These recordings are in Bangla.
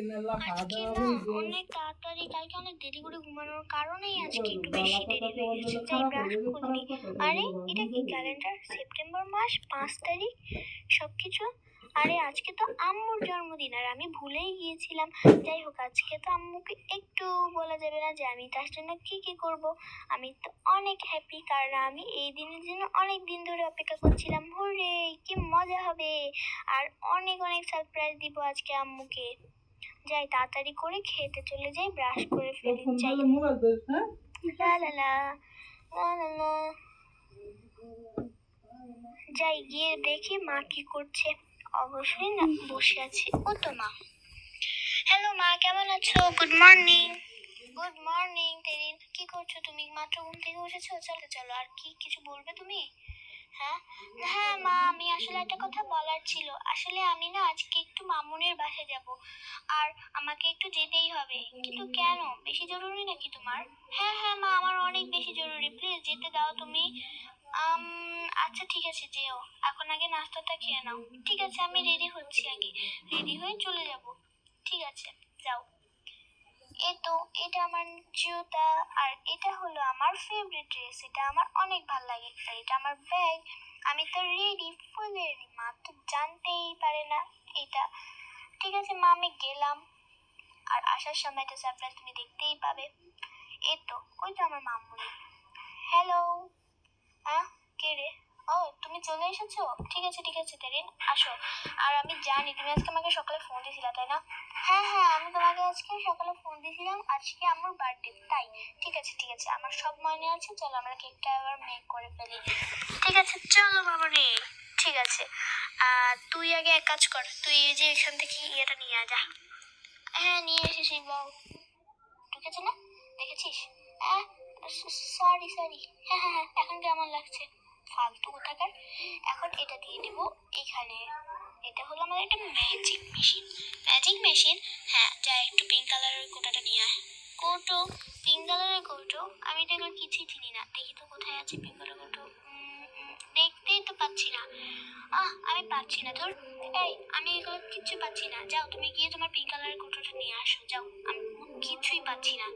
আজকে না অনেক তাড়াতাড়ি, কালকে অনেক দেরি করে ঘুমানোর কারণেই আজকে একটু বেশি দেরি হয়ে গেছে। তাই ব্রাশ করিনি। আরে এটা কি ক্যালেন্ডার, সেপ্টেম্বর মাস 5 তারিখ সবকিছু। আরে আজকে তো আম্মুর জন্মদিন আর আমি ভুলেই গিয়েছিলাম। যাই হোক, আজকে তো আম্মুকে একটু বলা যাবে না যে আমি তার জন্য কি কি করব। আমি তো অনেক হ্যাপি, কারণ আমি এই দিনের জন্য অনেক দিন ধরে অপেক্ষা করছিলাম। হুররে, কি মজা হবে! আর অনেক অনেক সারপ্রাইজ দিব আজকে আম্মুকে। যাই তাড়াতাড়ি করে খেতে চলে যাই, ব্রাশ করে ফেলি। যাই লা লা লা লা লা লা। যাই গিয়ে দেখি মা কি করছে। অবশ্যই না বসে আছে। ও তো মা। হ্যালো মা, কেমন আছো? Good morning. গুড মর্নিং তেরিন, কি করছো তুমি? মাত্র ঘুম থেকে উঠেছো? চলো চলো, আর কি কিছু বলবে তুমি? হ্যাঁ হ্যাঁ মা, আমি আসলে একটা কথা বলার ছিল। আসলে আমি না আজকে একটু মামুনের বাসায় যাব, আর আমাকে একটু যেতেই হবে। কিন্তু কেন, বেশি জরুরি নাকি তোমার? হ্যাঁ হ্যাঁ মা, আমার অনেক বেশি জরুরি, প্লিজ যেতে দাও তুমি। আচ্ছা ঠিক আছে, যেও। এখন আগে নাস্তাটা খেয়ে নাও। ঠিক আছে, আমি রেডি হচ্ছি, আগে রেডি হয়ে চলে যাব। ঠিক আছে, যাও। এই তো, এটা আমার জুতা, আর এটা হলো আমার ফেভারিট ড্রেস। এটা আমার অনেক ভালো লাগে। আর এটা আমার ব্যাগ। আমি তো রেডি, ফুল রেডি। মা তো জানতেই পারে না এটা। ঠিক আছে মা, আমি গেলাম। আর আসার সময় একটা সারপ্রাইজ তুমি দেখতেই পাবে। এই তো, ওই তো আমার মামুনি। হ্যালো। হ্যাঁ, কে রে? ও, তুমি চলে এসেছো? ঠিক আছে ঠিক আছে তেরিন, আসো। আর আমি জানি তুমি আজকে আমাকে সকালে ফোন দিয়েছিলে, তাই না? হ্যাঁ হ্যাঁ, আমি তোমাকে আজকে সকালে ফোন দিয়েছিলাম। আজকে আমার বার্থডে, তাই। ঠিক আছে ঠিক আছে, আমার সব মনে আছে। চলো আমরা কেকটা আবার মেক করে ফেলি। ঠিক আছে চলো বাবা রে। ঠিক আছে, তুই আগে এক কাজ কর, তুই এই যে এখান থেকে ইয়েটা নিয়ে যা। হ্যাঁ নিয়ে এসেছি, বাউ। ঢুকেছে না? দেখেছিস? হ্যাঁ, সরি সরি। হ্যাঁ হ্যাঁ হ্যাঁ, এখন কেমন লাগছে? ফালতু কোথাকার। এখন এটা দিয়ে দিব এখানে। এটা হলো আমাদের একটা ম্যাজিক মেশিন। Magic machine. হ্যাঁ, যা একটু পিঙ্ক কালারের কোটাটা নিয়ে আয়। কৌটো? পিঙ্ক কালারের কৌটো? আমি তো এগুলো কিছুই চিনি না। দেখি তো কোথায় আছে পিঙ্ক কালারের কৌটো। দেখতেই তো পাচ্ছি না। আমি পাচ্ছি না তোর। এই, আমি এগুলো কিচ্ছু পাচ্ছি না। যাও তুমি গিয়ে তোমার পিঙ্ক কালারের কৌটোটা নিয়ে আসো, যাও। আমি কিছুই পাচ্ছি না।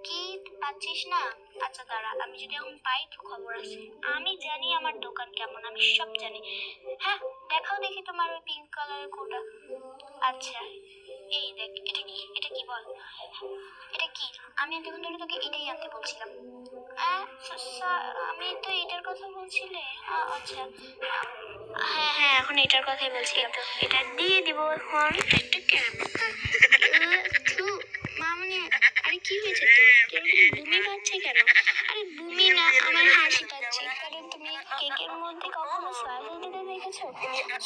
কি পাচ্ছিস না? আচ্ছা দাঁড়া, আমি যদি এখন পাই তো খবর আছে। আমি জানি আমার দোকান কেমন, আমি সব জানি। হ্যাঁ, দেখাও দেখি তোমার ওই পিঙ্ক কালারের কোটা। আচ্ছা, এই দেখ, এটা কি? এটা কি বল? এটা কি? আমি এতক্ষণ ধরে তোকে এটাই আনতে বলছিলাম। আমি তো এটার কথা বলছিলে। আচ্ছা, হ্যাঁ হ্যাঁ, এখন এটার কথাই বলছি। এটা দিয়ে দিব এখন। একটা ক্যাপ। মামনি, আরে কি হয়েছে তোর? এরকম বুমি পাচ্ছে কেন? আরে বুমি না, আমার হাসি পাচ্ছে। কারণ তুমি কেকের মধ্যে কখনো সয়া সস দিতে দেখেছো?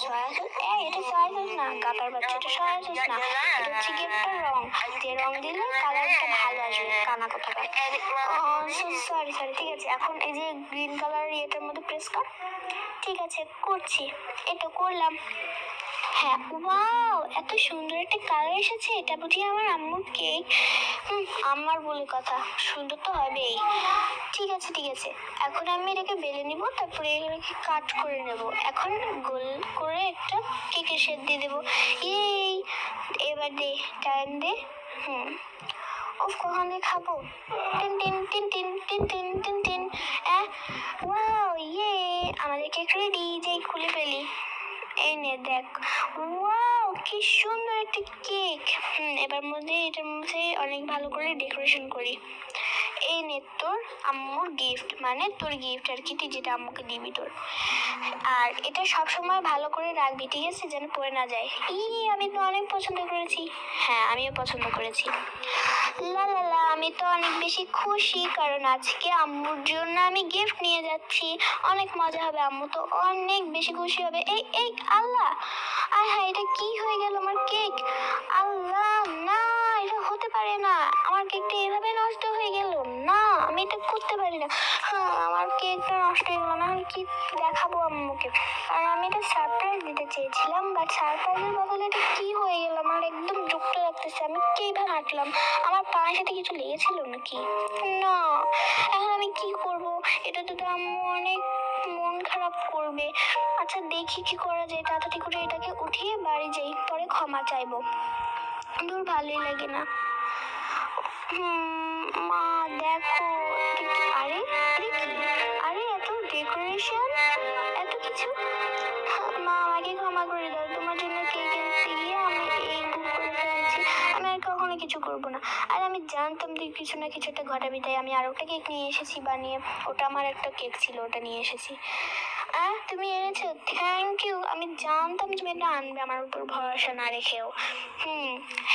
Soya sauce? এটা সয়া সস না, গাতার বাচ্চা, এটা সয়া সস না। এটা হচ্ছে কি একটা রং, যে রং দিলে কালারটা ভালো আসবে। কানা কোথাকার। সরি সরি, ঠিক আছে। এখন এই যে গ্রিন কালার এটার মধ্যে প্রেস কর। ঠিক আছে, করছি। এই তো করলাম। হ্যাঁ, ওয়াও, এত সুন্দর একটা কালার এসেছে। এটা বুঝি আমার আম্মুর কেক? আমার বলে কথা, সুন্দর তো হবেই। ঠিক আছে ঠিক আছে, এখন আমি এটাকে বেলে নিব, তারপরে এগুলোকে কাট করে নেব। এখন গোল করে একটা কেকের শেপ দিয়ে দেবো। এই, এবার দে, টাইম দে। ও, কখন দিয়ে খাবো? Tin tin tin tin tin tin tin tin. Wow, ইয়ে, আমাদের কেক রেডি। যাই খুলে ফেলি। এই নে দেখ। ওয়াও, কি সুন্দর একটা কেক। এটার মধ্যে অনেক ভালো করে ডেকোরেশন করি। এই নে তোর আম্মুর গিফট, মানে তোর গিফট আর কি, তুই যেটা আম্মুকে দিবি তোর। আর এটা সব সময় ভালো করে রাখবি, ঠিক আছে, যেন পড়ে না যায়। আমি তো অনেক পছন্দ করেছি। হ্যাঁ, আমিও পছন্দ করেছি। লা লা লা, আমি তো অনেক বেশি খুশি, কারণ আজকে আম্মুর জন্য আমি গিফট নিয়ে যাচ্ছি। অনেক মজা হবে, আম্মু তো অনেক বেশি খুশি হবে। এই এই আল্লাহ, হ্যাঁ, এটা কি হয়ে গেল আমার কেক? আল্লাহ, না, এটা হতে পারে না। আমার কেকটা এভাবে নষ্ট হয়ে গেল। না, আমি এটা করতে পারি না। আমার কেকটা নষ্ট হয়ে গেল। না, আমি কি দেখাবো আম্মুকে? আর আমি এটা সারপ্রাইজ দিতে চেয়েছিলাম, বাট সারপ্রাইজের বদলে এটা কি হয়ে গেল? আমার একদম দুঃখ লাগতেছে। আমি কিভাবে হাঁটলাম? আমার পায়ের সাথে কিছু লেগেছিল নাকি? না, এখন আমি কি করব? এটা তো আম্মু অনেক মন খারাপ করবে। আচ্ছা, দেখি কি করা যায়। তাড়াতাড়ি করে এটাকে উঠিয়ে বাড়ি যাই, পরে ক্ষমা চাইবো। দূর ভালোই লাগে না। মা দেখো, আরে আরে কি, আরে এত ডেকোরেশন, এত কিছু। মা আমাকে ক্ষমা করে দাও, তোমার জন্য কেক কিনতে গিয়ে আমি এই ভুল করে ফেলেছি। আমি আর কখনো কিছু করবো না। আর আমি জানতাম তুই কিছু না কিছু একটা ঘটাবি, তাই আমি আরো একটা কেক নিয়ে এসেছি বানিয়ে। ওটা আমার একটা কেক ছিল, ওটা নিয়ে এসেছি। তুমি এনেছো, থ্যাংক ইউ। আমি জানতাম তুমি এটা আনবে, আমার উপর ভরসা না রেখেও।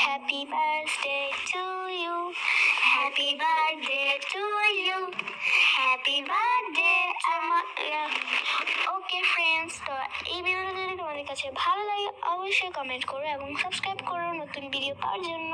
Happy birthday to you, happy birthday to you, happy birthday আমার। ওকে ফ্রেন্ডস, তো এই ভিডিওটা যদি তোমাদের কাছে ভালো লাগে অবশ্যই কমেন্ট করো এবং সাবস্ক্রাইব করো নতুন ভিডিও পাওয়ার জন্য।